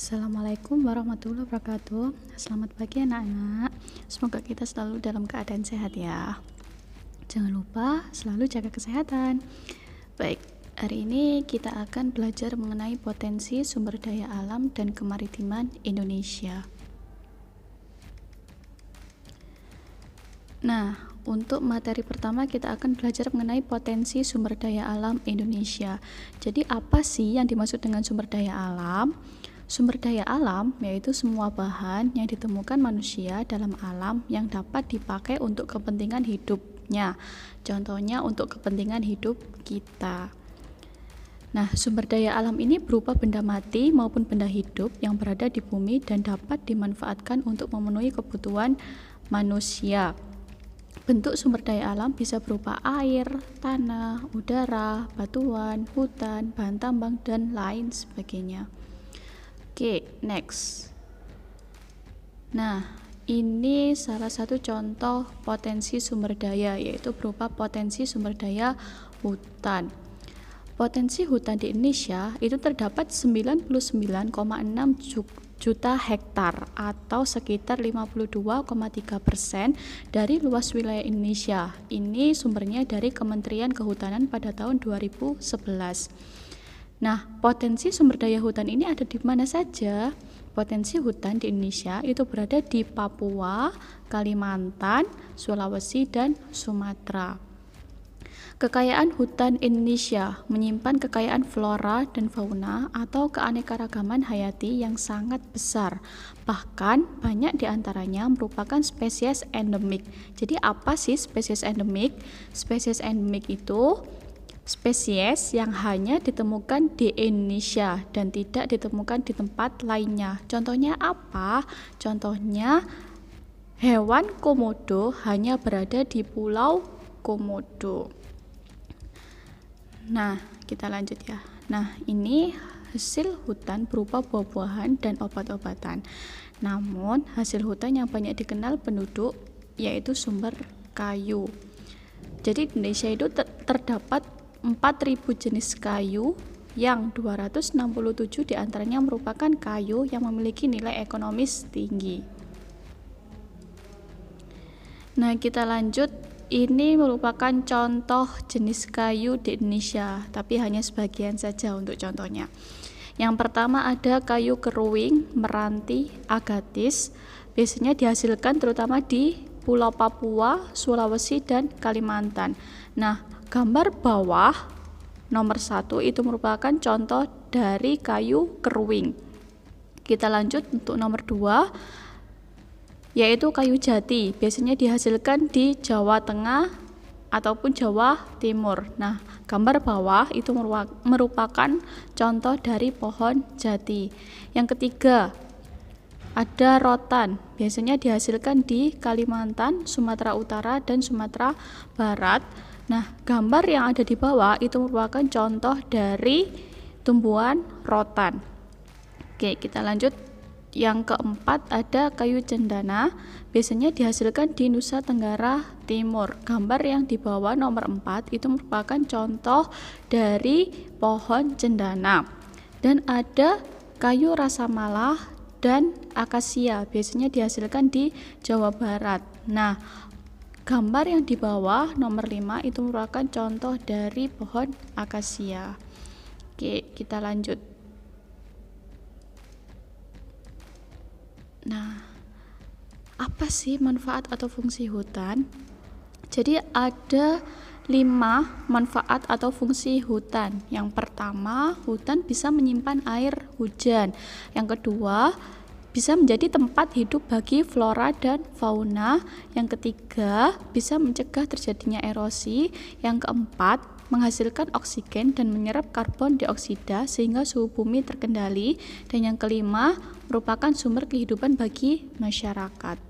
Assalamualaikum warahmatullahi wabarakatuh. Selamat pagi anak-anak. Semoga kita selalu dalam keadaan sehat ya. Jangan lupa selalu jaga kesehatan. Baik, hari ini kita akan belajar mengenai potensi sumber daya alam dan kemaritiman Indonesia. Nah, untuk materi pertama kita akan belajar mengenai potensi sumber daya alam Indonesia. Jadi apa sih yang dimaksud dengan sumber daya alam? Sumber daya alam yaitu semua bahan yang ditemukan manusia dalam alam yang dapat dipakai untuk kepentingan hidupnya. Contohnya untuk kepentingan hidup kita. Nah, sumber daya alam ini berupa benda mati maupun benda hidup yang berada di bumi dan dapat dimanfaatkan untuk memenuhi kebutuhan manusia. Bentuk sumber daya alam bisa berupa air, tanah, udara, batuan, hutan, bahan tambang, dan lain sebagainya. Oke, next. Nah, ini salah satu contoh potensi sumber daya, yaitu berupa potensi sumber daya hutan. Potensi hutan di Indonesia itu terdapat 99,6 juta hektar atau sekitar 52,3% dari luas wilayah Indonesia. Ini sumbernya dari Kementerian Kehutanan pada tahun 2011. Nah, potensi sumber daya hutan ini ada di mana saja? Potensi hutan di Indonesia itu berada di Papua, Kalimantan, Sulawesi, dan Sumatera. Kekayaan hutan Indonesia menyimpan kekayaan flora dan fauna atau keanekaragaman hayati yang sangat besar. Bahkan banyak diantaranya merupakan spesies endemik. Jadi apa sih spesies endemik? Spesies endemik itu spesies yang hanya ditemukan di Indonesia dan tidak ditemukan di tempat lainnya. Contohnya apa? Contohnya hewan komodo hanya berada di Pulau Komodo. Nah, kita lanjut ya. Nah, ini hasil hutan berupa buah-buahan dan obat-obatan. Namun, hasil hutan yang banyak dikenal penduduk yaitu sumber kayu. Jadi, di Indonesia itu terdapat 4.000 jenis kayu yang 267 diantaranya merupakan kayu yang memiliki nilai ekonomis tinggi. Nah, kita lanjut. Ini merupakan contoh jenis kayu di Indonesia, tapi hanya sebagian saja untuk contohnya. Yang pertama ada kayu keruing, meranti, agatis. Biasanya dihasilkan terutama di Pulau Papua, Sulawesi, dan Kalimantan. Nah, gambar bawah nomor 1 itu merupakan contoh dari kayu keruing. Kita lanjut untuk nomor 2, yaitu kayu jati. Biasanya dihasilkan di Jawa Tengah ataupun Jawa Timur. Nah, gambar bawah itu merupakan contoh dari pohon jati. Yang ketiga, ada rotan. Biasanya dihasilkan di Kalimantan, Sumatera Utara, dan Sumatera Barat. Nah, gambar yang ada di bawah itu merupakan contoh dari tumbuhan rotan. Oke, kita lanjut. Yang keempat ada kayu cendana, biasanya dihasilkan di Nusa Tenggara Timur. Gambar yang di bawah nomor 4 itu merupakan contoh dari pohon cendana. Dan ada kayu rasamala dan akasia, biasanya dihasilkan di Jawa Barat. Nah, gambar yang di bawah nomor 5 itu merupakan contoh dari pohon akasia. Oke, kita lanjut. Nah, apa sih manfaat atau fungsi hutan? Jadi ada 5 manfaat atau fungsi hutan. Yang pertama, hutan bisa menyimpan air hujan. Yang kedua, bisa menjadi tempat hidup bagi flora dan fauna. Yang ketiga, bisa mencegah terjadinya erosi. Yang keempat, menghasilkan oksigen dan menyerap karbon dioksida sehingga suhu bumi terkendali. Dan yang kelima, merupakan sumber kehidupan bagi masyarakat.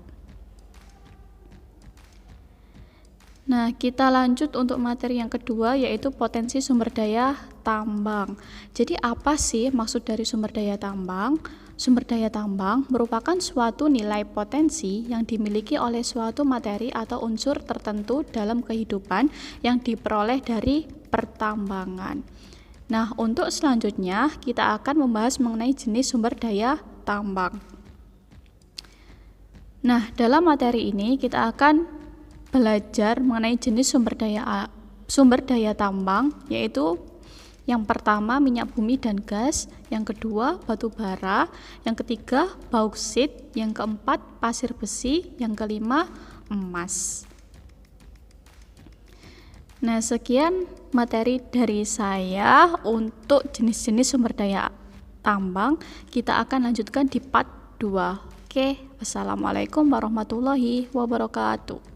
Nah, kita lanjut untuk materi yang kedua, yaitu potensi sumber daya tambang. Jadi apa sih maksud dari sumber daya tambang? Sumber daya tambang merupakan suatu nilai potensi yang dimiliki oleh suatu materi atau unsur tertentu dalam kehidupan yang diperoleh dari pertambangan. Nah, untuk selanjutnya kita akan membahas mengenai jenis sumber daya tambang. Nah, dalam materi ini kita akan belajar mengenai jenis sumber daya tambang, yaitu yang pertama minyak bumi dan gas, yang kedua batu bara, yang ketiga bauksit, yang keempat pasir besi, yang kelima emas. Nah, sekian materi dari saya untuk jenis-jenis sumber daya tambang. Kita akan lanjutkan di part 2. Oke, wassalamualaikum warahmatullahi wabarakatuh.